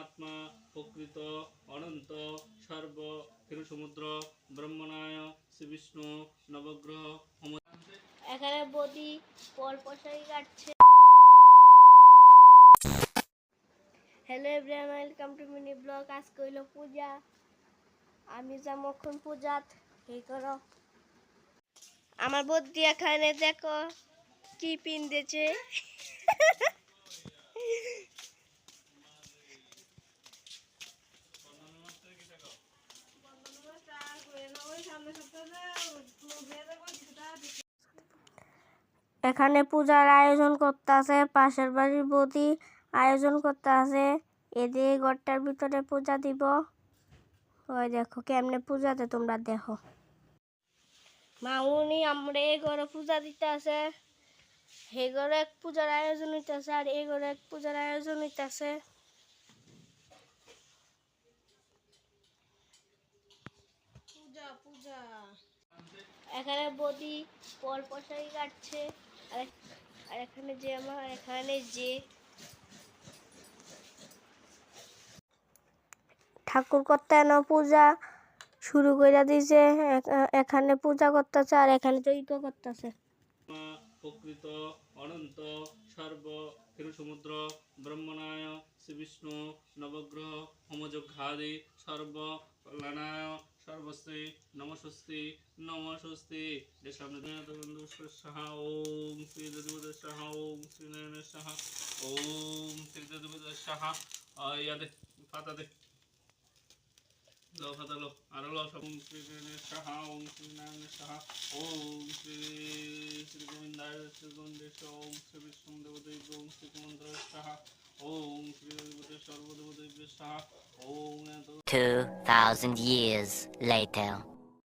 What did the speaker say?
পরমাত্মা প্রকৃত অনন্ত সর্ব ক্ষীর সমুদ্র ব্রহ্মণায় শ্রী বিষ্ণু নবগ্রহ। এখানে বদি পরপশাই কাটছে। Hello everyone, welcome to mini blog. আজকে হইল পূজা, আমি যাবো এখন পূজাত। এই করো আমার বদি এখানে দেখো কি পিনতেছে। এখানে পূজার আয়োজন করতে আছে, পাশের বাড়ির বৌদি আয়োজন করতে আছে। এদিকে ঘরটার ভিতরে পূজা দিব। ওই দেখো কেমনে পূজাতে, তোমরা দেখো। মাউনি আমরা এই ঘরে পূজা দিতে আছে, এই ঘরে এক পূজার আয়োজন হইতেছে, আর এই ঘরে এক পূজার আয়োজন হইতেছে। পূজা পূজা এখানে বদি পরপশাই কাটছে, আর এখানে যে আমার এখানে যে ঠাকুর করতে এনো পূজা শুরু করে দিয়েছে। এখানে পূজা করতেছে আর এখানে যজ্ঞ করতেছে। প্রকৃত অনন্ত সর্ব ক্ষীর সমুদ্র ব্রহ্মণায় শ্রী বিষ্ণু নবগ্রহ হোমযজ্ঞাদি সর্ব কল্যাণায় সর্বশ্রী নমস্বস্তি নমস্বস্তি। এর সামনে সাহা ওম শ্রী দেবদেব সাহা ওম শ্রী নারায়ণ সাহা ওম শ্রী দেবদেব সাহা। ইয়াদে পাতা দে লো পাতা লো আর লো সব শ্রী সাহা ওম শ্রী নারায়ণ সাহা ওম শ্রী শ্রী গোবিন্দায় শ্রী গোবিন্দেশ ওম শ্রী বিষ্ণু দেবদেব ওম শ্রী কুমন্ত্র সাহা ওম শ্রী দেবদেব সর্বদেবদেব সাহা ওম। 2000 years later.